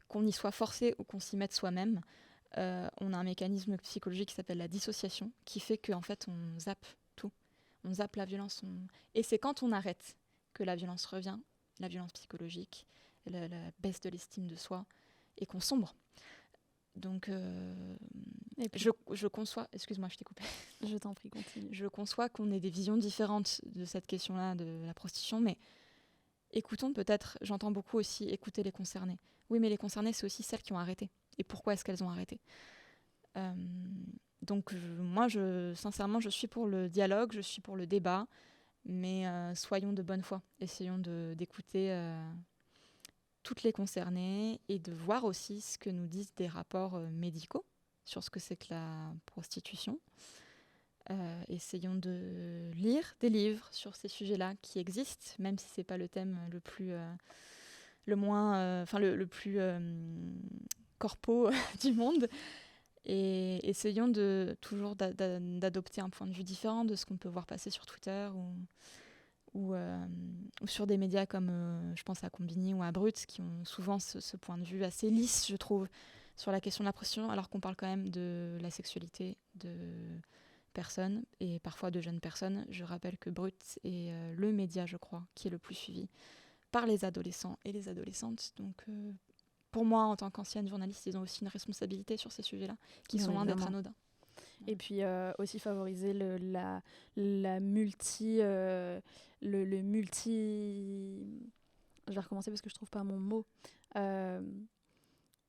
qu'on y soit forcé ou qu'on s'y mette soi-même, on a un mécanisme psychologique qui s'appelle la dissociation, qui fait qu'en fait, on zappe tout. On zappe la violence. Et c'est quand on arrête que la violence revient, la violence psychologique, la baisse de l'estime de soi, et qu'on sombre. Donc, Et puis, je conçois... Excuse-moi, je t'ai coupé. je t'en prie, continue. Je conçois qu'on ait des visions différentes de cette question-là, de la prostitution, mais écoutons peut-être, j'entends beaucoup aussi écouter les concernés. Oui, mais les concernés, c'est aussi celles qui ont arrêté. Et pourquoi est-ce qu'elles ont arrêté ? Donc, moi, sincèrement, je suis pour le dialogue, je suis pour le débat, mais soyons de bonne foi. Essayons d'écouter toutes les concernées et de voir aussi ce que nous disent des rapports médicaux sur ce que c'est que la prostitution. Essayons de lire des livres sur ces sujets-là qui existent, même si c'est pas le thème le plus, le plus corpo du monde. Et essayons toujours d'adopter un point de vue différent de ce qu'on peut voir passer sur Twitter ou sur des médias comme, je pense à Combini ou à Brut, qui ont souvent ce point de vue assez lisse, je trouve, sur la question de la prostitution, alors qu'on parle quand même de la sexualité de personnes et parfois de jeunes personnes. Je rappelle que Brut est le média, je crois, qui est le plus suivi par les adolescents et les adolescentes. Donc, pour moi, en tant qu'ancienne journaliste, ils ont aussi une responsabilité sur ces sujets-là, qui sont loin d'être anodins. Et puis aussi favoriser la multi... le multi... Je vais recommencer parce que je trouve pas mon mot.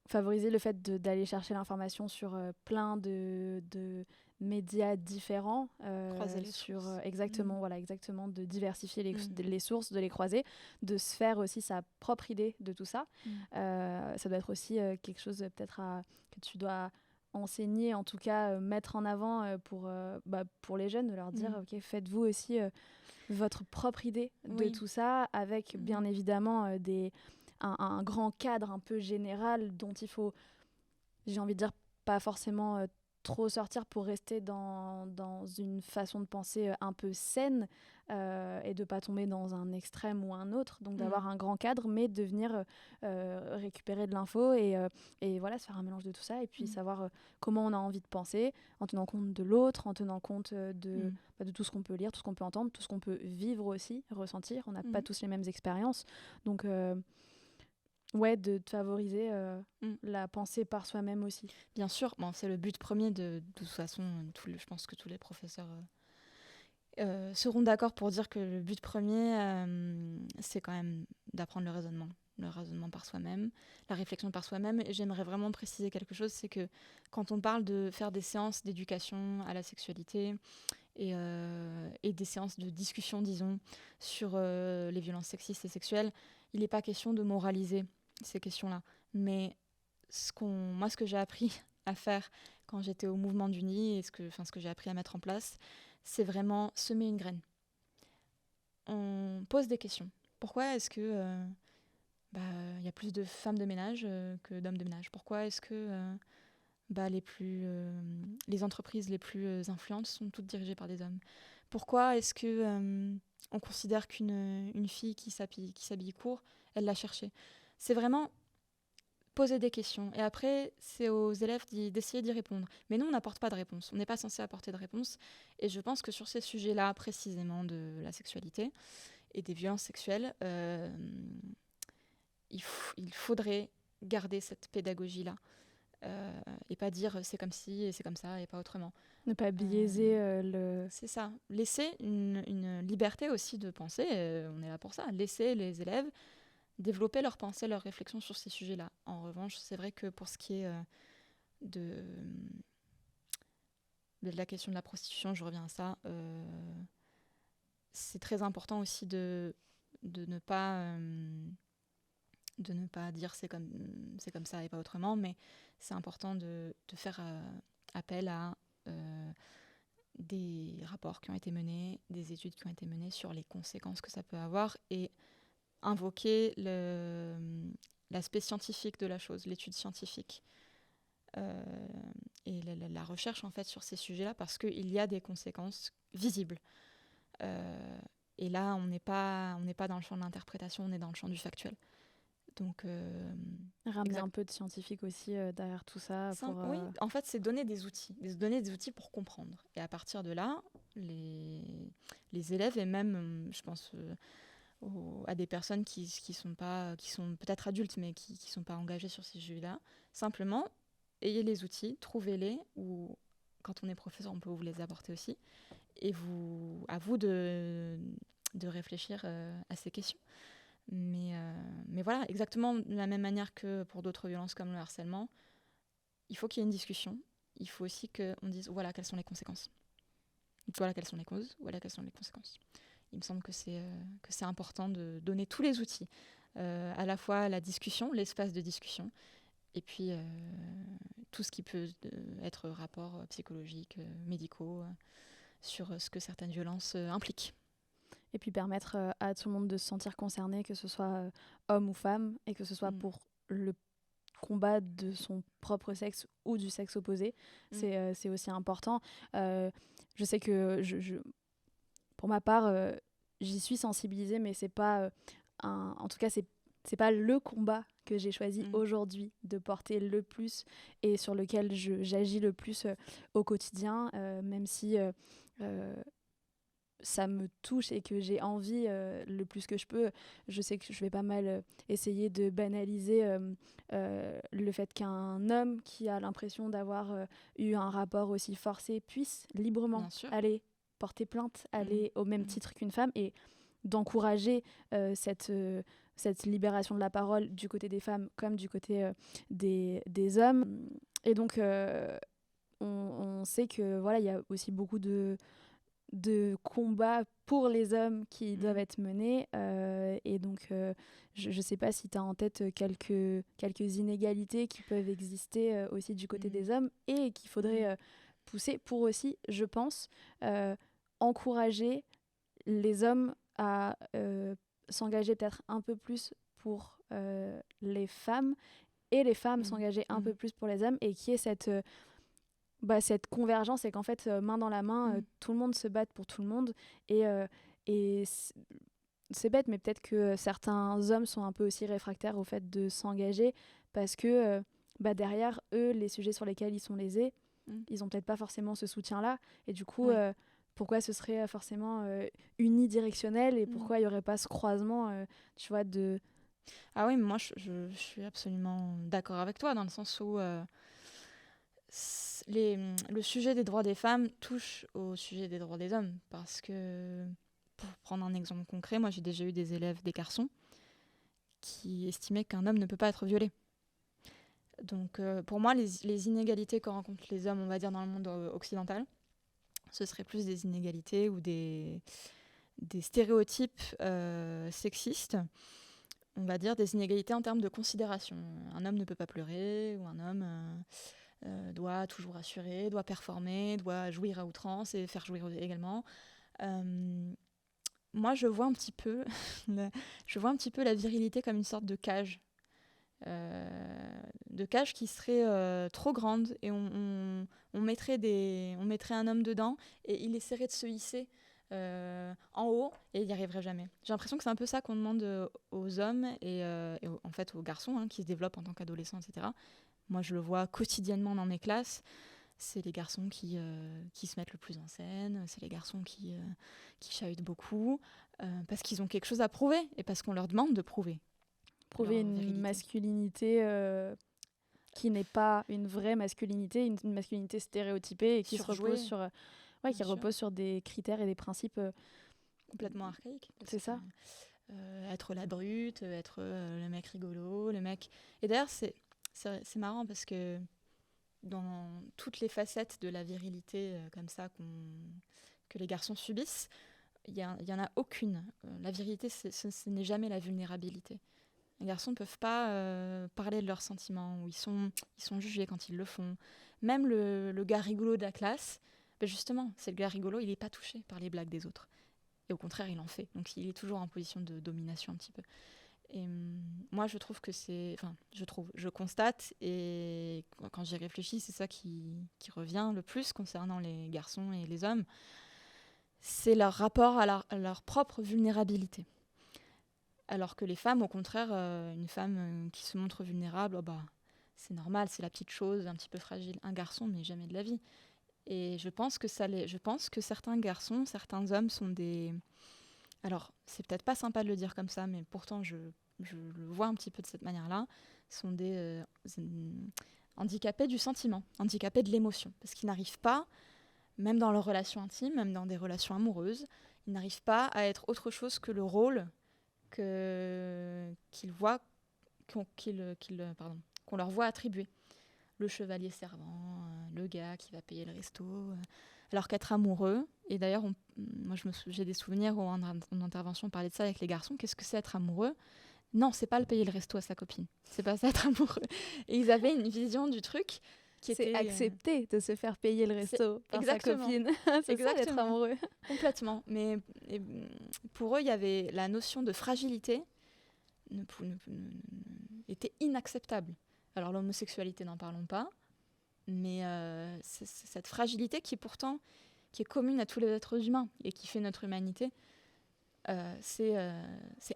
Favoriser le fait d'aller chercher l'information sur plein de médias différents. Croiser les sources. Exactement, voilà, exactement, de diversifier les sources, de les croiser, de se faire aussi sa propre idée de tout ça. Ça doit être aussi quelque chose peut-être que tu dois enseigner, en tout cas mettre en avant pour les jeunes, de leur dire, ok, faites-vous aussi votre propre idée de tout ça, avec bien évidemment un grand cadre un peu général dont il faut, j'ai envie de dire, pas forcément trop sortir pour rester dans une façon de penser un peu saine et de pas tomber dans un extrême ou un autre, donc d'avoir un grand cadre, mais de venir récupérer de l'info et voilà, se faire un mélange de tout ça et puis savoir comment on a envie de penser en tenant compte de l'autre, en tenant compte de tout ce qu'on peut lire, tout ce qu'on peut entendre, tout ce qu'on peut vivre aussi, ressentir. On n'a pas tous les mêmes expériences, donc de favoriser la pensée par soi-même aussi. Bien sûr, c'est le but premier de toute façon. Je pense que tous les professeurs seront d'accord pour dire que le but premier, c'est quand même d'apprendre le raisonnement par soi-même, la réflexion par soi-même. Et j'aimerais vraiment préciser quelque chose, c'est que quand on parle de faire des séances d'éducation à la sexualité et des séances de discussion, disons, sur les violences sexistes et sexuelles, il n'est pas question de moraliser ces questions-là. Mais ce que j'ai appris à faire quand j'étais au mouvement du Nid et ce que j'ai appris à mettre en place, c'est vraiment semer une graine. On pose des questions. Pourquoi est-ce que y a plus de femmes de ménage que d'hommes de ménage ? Pourquoi est-ce que les entreprises les plus influentes sont toutes dirigées par des hommes ? Pourquoi est-ce que on considère qu'une fille qui s'habille court, elle l'a cherchée ? C'est vraiment poser des questions. Et après, c'est aux élèves d'essayer d'y répondre. Mais nous, on n'apporte pas de réponse. On n'est pas censé apporter de réponse. Et je pense que sur ces sujets-là, précisément de la sexualité et des violences sexuelles, il faudrait garder cette pédagogie-là. Et pas dire c'est comme ci et c'est comme ça et pas autrement. Ne pas biaiser C'est ça. Laisser une liberté aussi de penser. On est là pour ça. Laisser les élèves développer leur pensée, leur réflexion sur ces sujets-là. En revanche, c'est vrai que pour ce qui est de la question de la prostitution, je reviens à ça, c'est très important aussi de ne pas dire c'est comme ça et pas autrement, mais c'est important de faire appel à des rapports qui ont été menés, des études qui ont été menées sur les conséquences que ça peut avoir et invoquer l'aspect scientifique de la chose, l'étude scientifique. la recherche en fait sur ces sujets-là, parce qu'il y a des conséquences visibles. Et là, on n'est pas dans le champ de l'interprétation, on est dans le champ du factuel. Donc, Ramener un peu de scientifique aussi derrière tout ça. Oui, en fait, c'est donner des outils pour comprendre. Et à partir de là, les élèves, et même, je pense à des personnes qui sont peut-être adultes, mais qui ne sont pas engagées sur ces sujets-là, simplement, ayez les outils, trouvez-les, ou quand on est professeur, on peut vous les apporter aussi, et à vous de réfléchir à ces questions. Mais voilà, exactement de la même manière que pour d'autres violences comme le harcèlement, il faut qu'il y ait une discussion. Il faut aussi qu'on dise voilà quelles sont les conséquences. Voilà quelles sont les causes, voilà quelles sont les conséquences. Il me semble que c'est important de donner tous les outils, à la fois la discussion, l'espace de discussion, et puis tout ce qui peut être rapports psychologiques, médicaux, sur ce que certaines violences impliquent. Et puis permettre à tout le monde de se sentir concerné, que ce soit homme ou femme, et que ce soit pour le combat de son propre sexe ou du sexe opposé. C'est aussi important. Je sais que pour ma part, j'y suis sensibilisée, mais c'est pas en tout cas, c'est pas le combat que j'ai choisi aujourd'hui de porter le plus et sur lequel j'agis le plus au quotidien, même si ça me touche et que j'ai envie le plus que je peux. Je sais que je vais pas mal essayer de banaliser le fait qu'un homme qui a l'impression d'avoir eu un rapport aussi forcé puisse librement aller porter plainte, aller au même titre qu'une femme, et d'encourager cette libération de la parole du côté des femmes comme du côté des hommes. Et donc on sait que voilà, il y a aussi beaucoup de combats pour les hommes qui doivent être menés. Et donc, je ne sais pas si tu as en tête quelques inégalités qui peuvent exister aussi du côté des hommes et qu'il faudrait pousser pour aussi, je pense, encourager les hommes à s'engager peut-être un peu plus pour les femmes et les femmes s'engager un peu plus pour les hommes, et qu'il y ait cette convergence, c'est qu'en fait, main dans la main, tout le monde se batte pour tout le monde. Et c'est bête, mais peut-être que certains hommes sont un peu aussi réfractaires au fait de s'engager parce que derrière eux, les sujets sur lesquels ils sont lésés, ils n'ont peut-être pas forcément ce soutien-là. Et du coup, pourquoi ce serait forcément unidirectionnel, et pourquoi il n'y aurait pas ce croisement, tu vois, de... Ah oui, mais moi, je suis absolument d'accord avec toi, dans le sens où... le sujet des droits des femmes touche au sujet des droits des hommes, parce que, pour prendre un exemple concret, moi j'ai déjà eu des élèves, des garçons, qui estimaient qu'un homme ne peut pas être violé. Donc pour moi, les inégalités que rencontrent les hommes, on va dire dans le monde occidental, ce serait plus des inégalités ou des stéréotypes sexistes, on va dire des inégalités en termes de considération. Un homme ne peut pas pleurer, ou un homme... doit toujours assurer, doit performer, doit jouir à outrance et faire jouir également. Moi, je vois un petit peu la virilité comme une sorte de cage. Qui serait trop grande, et on mettrait un homme dedans et il essaierait de se hisser en haut, et il n'y arriverait jamais. J'ai l'impression que c'est un peu ça qu'on demande aux hommes et en fait aux garçons qui se développent en tant qu'adolescents, etc. Moi, je le vois quotidiennement dans mes classes. C'est les garçons qui se mettent le plus en scène, c'est les garçons qui chahutent beaucoup, parce qu'ils ont quelque chose à prouver, et parce qu'on leur demande de prouver. Prouver une masculinité qui n'est pas une vraie masculinité, une masculinité stéréotypée, et qui repose sur des critères et des principes complètement archaïques. C'est ça. Être la brute, être le mec rigolo, le mec... Et d'ailleurs, c'est marrant, parce que dans toutes les facettes de la virilité comme ça que les garçons subissent, il y en a aucune. La virilité, ce n'est jamais la vulnérabilité. Les garçons ne peuvent pas parler de leurs sentiments, ou ils sont jugés quand ils le font. Même le gars rigolo de la classe, justement, c'est le gars rigolo, il n'est pas touché par les blagues des autres. Et au contraire, il en fait. Donc il est toujours en position de domination un petit peu. Et moi, je trouve que c'est... Enfin, je constate, et quand j'y réfléchis, c'est ça qui revient le plus concernant les garçons et les hommes, c'est leur rapport à leur propre vulnérabilité. Alors que les femmes, au contraire, une femme qui se montre vulnérable, oh bah, c'est normal, c'est la petite chose, un petit peu fragile. Un garçon, mais jamais de la vie. Et je pense que certains garçons, certains hommes sont des... Alors, c'est peut-être pas sympa de le dire comme ça, mais pourtant, je le vois un petit peu de cette manière-là, sont des handicapés du sentiment, handicapés de l'émotion. Parce qu'ils n'arrivent pas, même dans leurs relations intimes, même dans des relations amoureuses, ils n'arrivent pas à être autre chose que le rôle qu'ils voient, qu'on leur voit attribuer. Le chevalier servant, le gars qui va payer le resto. Alors qu'être amoureux, et d'ailleurs, moi j'ai des souvenirs où en intervention on parlait de ça avec les garçons, qu'est-ce que c'est être amoureux? Non, c'est pas le payer le resto à sa copine, c'est pas ça être amoureux. Et ils avaient une vision du truc qui était... C'est accepter de se faire payer le resto par exactement. sa copine. C'est ça d'être amoureux. Complètement. Mais pour eux, il y avait la notion de fragilité était inacceptable. Alors l'homosexualité, n'en parlons pas, mais c'est cette fragilité qui est commune à tous les êtres humains et qui fait notre humanité, c'est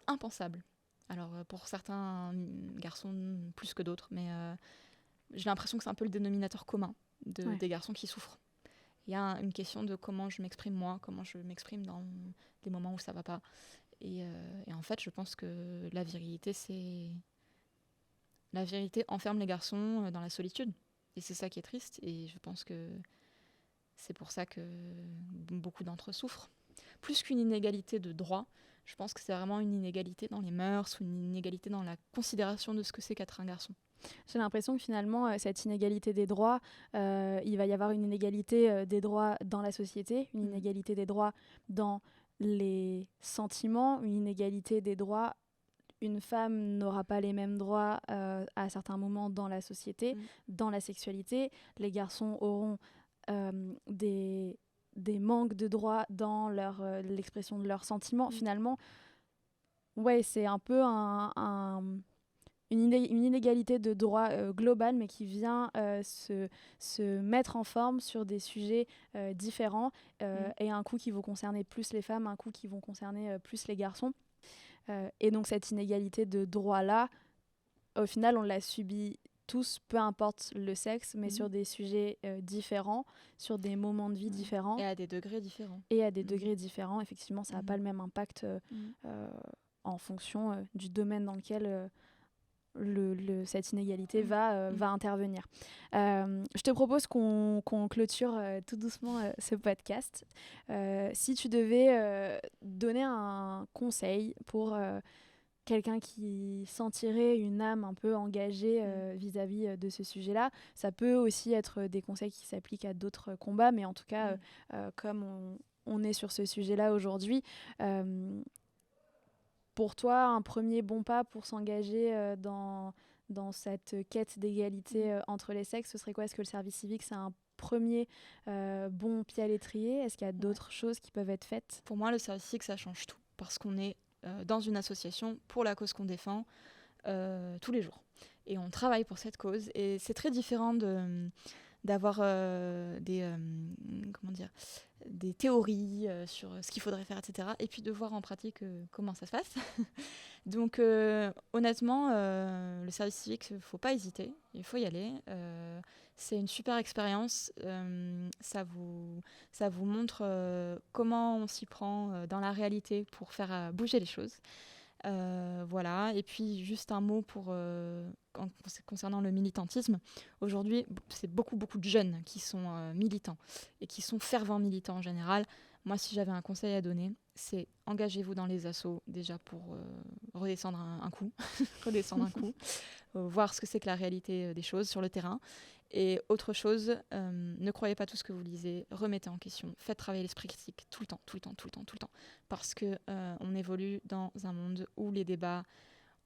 impensable. Alors pour certains garçons plus que d'autres, mais j'ai l'impression que c'est un peu le dénominateur commun des garçons qui souffrent. Il y a une question de comment je m'exprime moi, comment je m'exprime dans des moments où ça va pas. Et en fait, je pense que la virilité enferme les garçons dans la solitude. Et c'est ça qui est triste. Et je pense que c'est pour ça que beaucoup d'entre eux souffrent. Plus qu'une inégalité de droit, je pense que c'est vraiment une inégalité dans les mœurs ou une inégalité dans la considération de ce que c'est qu'être un garçon. J'ai l'impression que finalement, cette inégalité des droits, il va y avoir une inégalité des droits dans la société, une inégalité des droits dans les sentiments, une inégalité des droits. Une femme n'aura pas les mêmes droits à certains moments dans la société, dans la sexualité. Les garçons auront des manques de droits dans l'expression de leurs sentiments. Finalement, ouais, c'est un peu une inégalité de droit globale, mais qui vient se mettre en forme sur des sujets différents, et un coup qui vont concerner plus les femmes, un coup qui vont concerner plus les garçons. Et donc cette inégalité de droit-là, au final, on l'a subie tous, peu importe le sexe, mais sur des sujets différents, sur des moments de vie différents. Et à des degrés différents. Et à des degrés différents. Effectivement, ça n'a pas le même impact en fonction du domaine dans lequel cette inégalité va intervenir. Je te propose qu'on clôture tout doucement ce podcast. Si tu devais donner un conseil pour quelqu'un qui sentirait une âme un peu engagée vis-à-vis de ce sujet-là, ça peut aussi être des conseils qui s'appliquent à d'autres combats, mais en tout cas, comme on est sur ce sujet-là aujourd'hui, pour toi, un premier bon pas pour s'engager dans cette quête d'égalité entre les sexes, ce serait quoi? Est-ce que le service civique, c'est un premier bon pied à l'étrier? Est-ce qu'il y a d'autres choses qui peuvent être faites? Pour moi, le service civique, ça change tout. Parce qu'on est dans une association pour la cause qu'on défend tous les jours. Et on travaille pour cette cause. Et c'est très différent d'avoir des théories sur ce qu'il faudrait faire, etc. Et puis de voir en pratique comment ça se passe. Donc honnêtement, le service civique, il ne faut pas hésiter, il faut y aller. C'est une super expérience, ça vous montre comment on s'y prend dans la réalité pour faire bouger les choses. Voilà. Et puis juste un mot concernant le militantisme. Aujourd'hui, c'est beaucoup de jeunes qui sont militants et qui sont fervents militants en général. Moi, si j'avais un conseil à donner, c'est engagez-vous dans les assos déjà pour redescendre un coup, voir ce que c'est que la réalité des choses sur le terrain. Et autre chose, ne croyez pas tout ce que vous lisez, remettez en question, faites travailler l'esprit critique tout le temps. Parce qu'on évolue dans un monde où les débats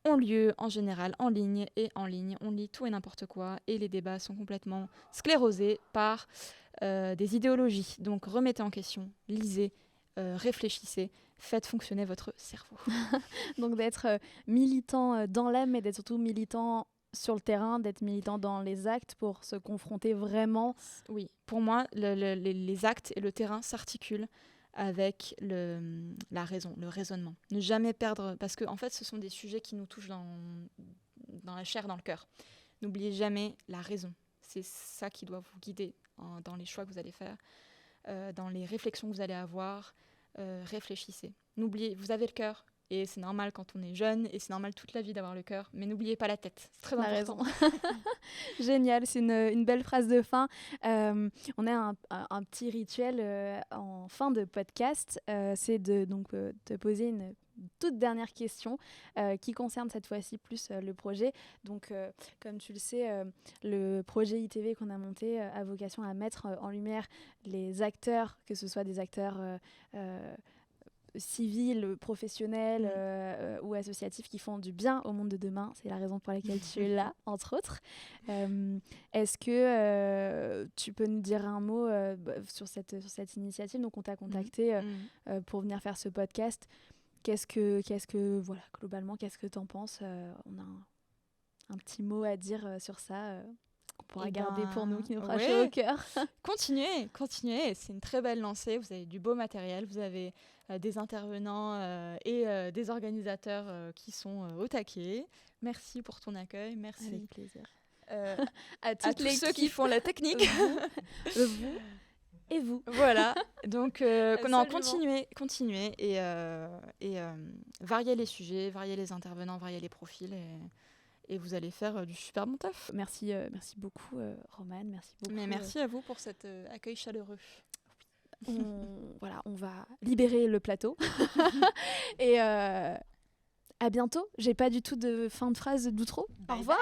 ont lieu en général en ligne, et en ligne, on lit tout et n'importe quoi, et les débats sont complètement sclérosés par des idéologies. Donc remettez en question, lisez, réfléchissez, faites fonctionner votre cerveau. Donc d'être militant dans l'âme, mais d'être surtout militant sur le terrain, d'être militant dans les actes pour se confronter vraiment. Oui, pour moi, les actes et le terrain s'articulent avec la raison, le raisonnement. Ne jamais perdre, parce que en fait, ce sont des sujets qui nous touchent dans la chair, dans le cœur. N'oubliez jamais la raison. C'est ça qui doit vous guider dans les choix que vous allez faire, dans les réflexions que vous allez avoir. Réfléchissez. N'oubliez, vous avez le cœur. Et c'est normal quand on est jeune, et c'est normal toute la vie d'avoir le cœur. Mais n'oubliez pas la tête, c'est très important. Raison. Génial, c'est une belle phrase de fin. On a un petit rituel en fin de podcast, c'est de te poser une toute dernière question qui concerne cette fois-ci plus le projet. Donc, comme tu le sais, le projet ITV qu'on a monté a vocation à mettre en lumière les acteurs, que ce soit des acteurs civils, professionnels ou associatifs qui font du bien au monde de demain. C'est la raison pour laquelle tu es là, entre autres. Est-ce que tu peux nous dire un mot sur cette initiative? Donc, on t'a contacté pour venir faire ce podcast. Globalement, qu'est-ce que tu en penses? On a un petit mot à dire sur ça qu'on pourra garder pour nous, qui nous fera chaud au cœur. Continuez. C'est une très belle lancée. Vous avez du beau matériel. Vous avez des intervenants et des organisateurs qui sont au taquet. Merci pour ton accueil. Merci. Avec plaisir. À tous ceux qui font la technique. Vous et vous. Voilà. Donc, continuez et variez les sujets, variez les intervenants, variez les profils et vous allez faire du super bon taf. Merci beaucoup, Romane. Merci beaucoup. Mais merci à vous pour cet accueil chaleureux. On va libérer le plateau. Et à bientôt. J'ai pas du tout de fin de phrase d'outro. Au revoir.